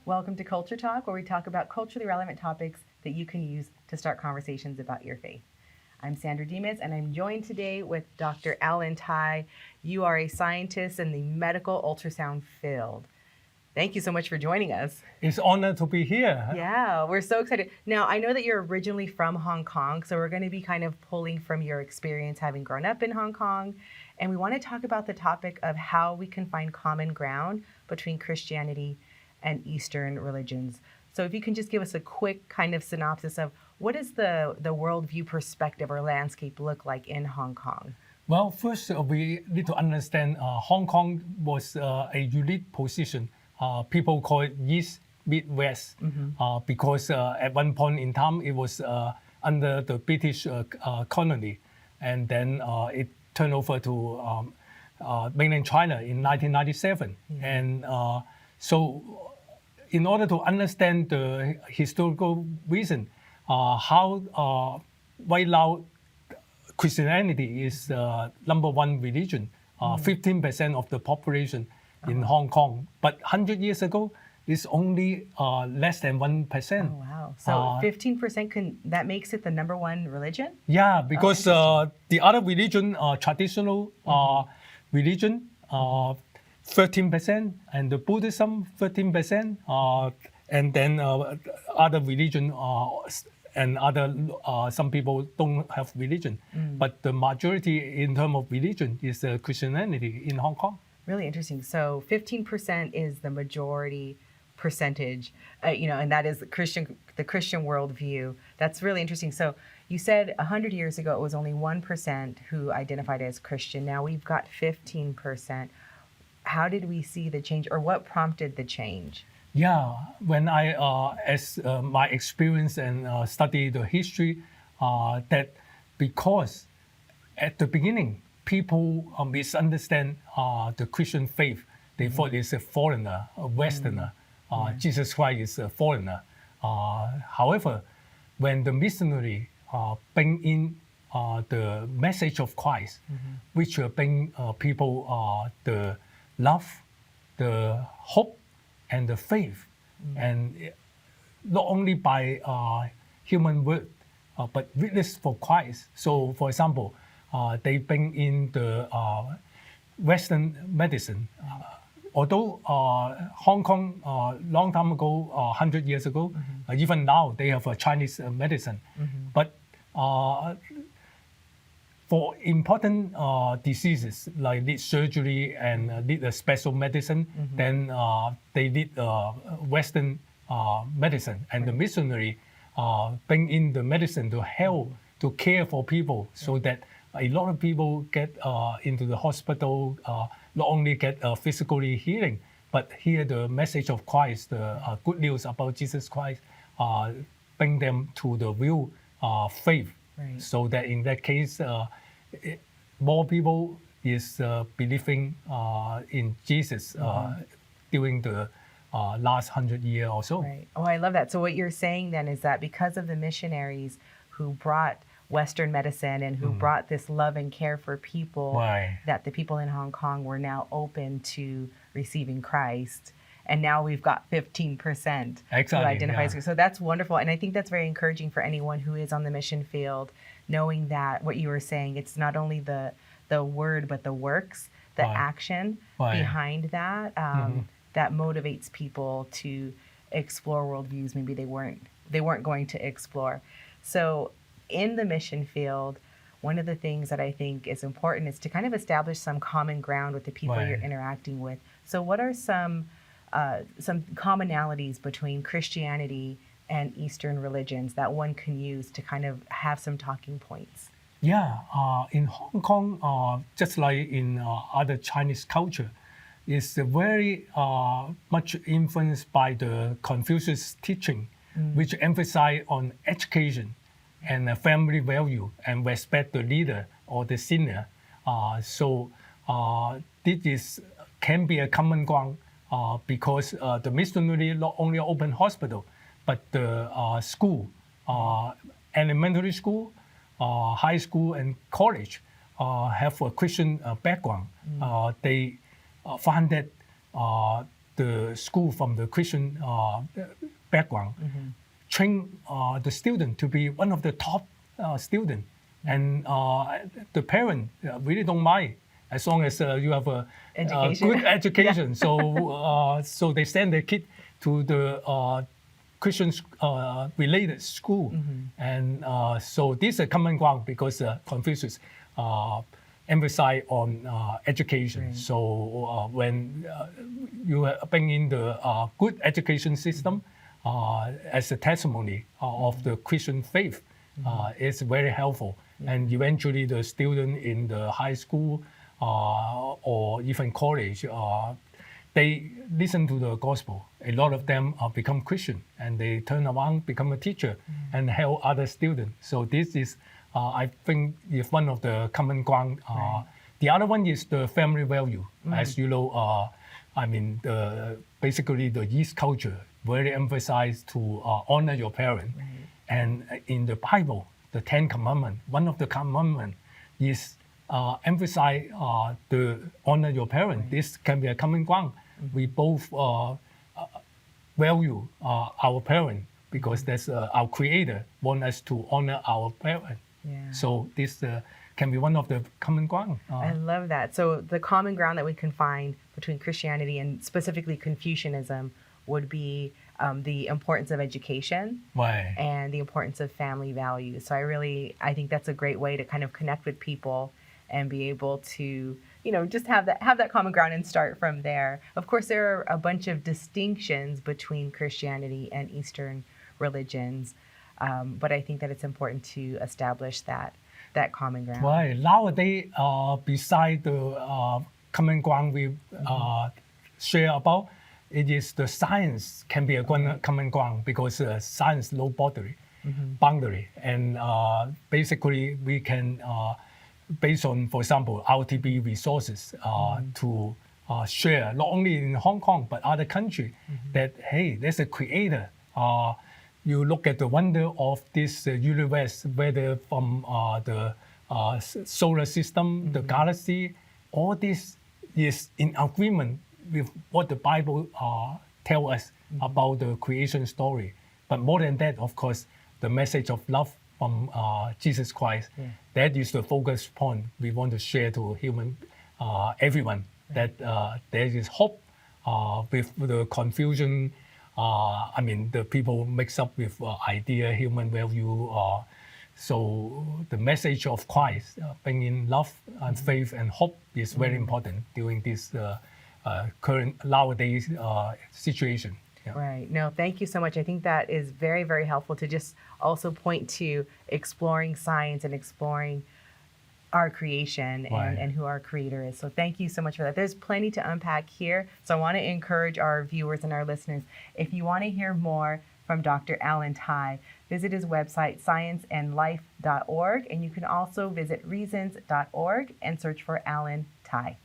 Welcome to Culture Talk, where we talk about culturally relevant topics that you can use to start conversations about your faith. I'm Sandra Demas, and I'm joined today with Dr. Alan Tai. You are a scientist in the medical ultrasound field. Thank you so much for joining us. It's an honor to be here. Yeah, we're so excited. Now, I know that you're originally from Hong Kong, so we're going to be kind of pulling from your experience having grown up in Hong Kong. And we want to talk about the topic of how we can find common ground between Christianity and Eastern religions. So if you can just give us a quick kind of synopsis of what does the worldview perspective or landscape look like in Hong Kong? Well, first we need to understand Hong Kong was a unique position. People call it East Mid-West because at one point in time it was under the British colony, and then it turned over to mainland China in 1997. And so in order to understand the historical reason, how right now Christianity is number one religion, 15% of the population in Hong Kong. But 100 years ago, it's only less than 1%. Oh, wow. So 15%, that makes it the number one religion? Yeah, because the other religion, traditional religion, 13%, and the Buddhism, 13%, and then other religion and other, some people don't have religion. But the majority in terms of religion is Christianity in Hong Kong. Really interesting. So 15% is the majority percentage, and that is the Christian worldview. That's really interesting. So you said 100 years ago it was only 1% who identified as Christian. Now we've got 15%. How did we see the change, or what prompted the change? Yeah, when I, as my experience and study the history, that because at the beginning, people misunderstand the Christian faith. They thought it's a foreigner, a Westerner. Jesus Christ is a foreigner. However, when the missionary bring in the message of Christ, which bring people the love, the hope, and the faith, and not only by human word, but witness for Christ. So, for example, they bring in the Western medicine. Although Hong Kong, long time ago, 100 years ago, even now they have a Chinese medicine. But for important diseases like need surgery and need a special medicine, then they need Western medicine, and the missionary bring in the medicine to help to care for people, so that a lot of people get into the hospital, not only get physically healing, but hear the message of Christ, the good news about Jesus Christ, bring them to the real faith. Right. So that in that case, more people is believing in Jesus during the last 100 years or so. Right. Oh, I love that. So what you're saying then is that because of the missionaries who brought Western medicine and who brought this love and care for people, that the people in Hong Kong were now open to receiving Christ. And now we've got 15% who identifies. So that's wonderful. And I think that's very encouraging for anyone who is on the mission field, knowing that what you were saying, it's not only the word, but the works, the action behind that, that motivates people to explore worldviews maybe they weren't going to explore. So in the mission field, one of the things that I think is important is to kind of establish some common ground with the people you're interacting with. So what are some commonalities between Christianity and Eastern religions that one can use to kind of have some talking points? Yeah, in Hong Kong, just like in other Chinese culture, is very much influenced by the Confucius teaching, which emphasize on education and family value and respect the leader or the senior. So this can be a common ground because the missionary not only open hospital, but the school, elementary school, high school, and college have a Christian background. They find that the school from the Christian background train the student to be one of the top student, and the parent really don't mind as long as you have a good education. So they send their kid to the Christian related school, and so this is a common ground because Confucius emphasize on education. Right. So when you bring in the good education system as a testimony of the Christian faith, it's very helpful. Yeah. And eventually the student in the high school or even college, they listen to the gospel. A lot of them become Christian, and they turn around, become a teacher, and help other students. So this is, I think, is one of the common ground. Right. The other one is the family value. As you know, basically the East culture very emphasized to honor your parent. Right. And in the Bible, the 10 Commandments, one of the commandments is emphasize the honor your parent. Right. This can be a common ground. We both value our parent because that's our Creator want us to honor our parent. Yeah. So this can be one of the common ground. I love that. So the common ground that we can find between Christianity and specifically Confucianism would be the importance of education. Right. And the importance of family values. So I think that's a great way to kind of connect with people and be able to, just have that common ground and start from there. Of course, there are a bunch of distinctions between Christianity and Eastern religions, but I think that it's important to establish that common ground. Right. Nowadays, beside the common ground we share about, it is the science can be a common ground because science no boundary, and basically we can. Based on, for example, RTB resources to share, not only in Hong Kong, but other countries, that, hey, there's a creator. You look at the wonder of this universe, whether from the solar system, the galaxy, all this is in agreement with what the Bible tells us about the creation story. But more than that, of course, the message of love from Jesus Christ. Yeah. That is the focus point we want to share to everyone, that there is hope with the confusion. The people mix up with idea, human value. So the message of Christ, bringing love and faith and hope is very important during this current nowadays situation. Yeah. Right. No, thank you so much. I think that is very, very helpful to just also point to exploring science and exploring our creation and who our creator is. So thank you so much for that. There's plenty to unpack here. So I want to encourage our viewers and our listeners, if you want to hear more from Dr. Alan Tai, visit his website, scienceandlife.org, and you can also visit reasons.org and search for Alan Tai.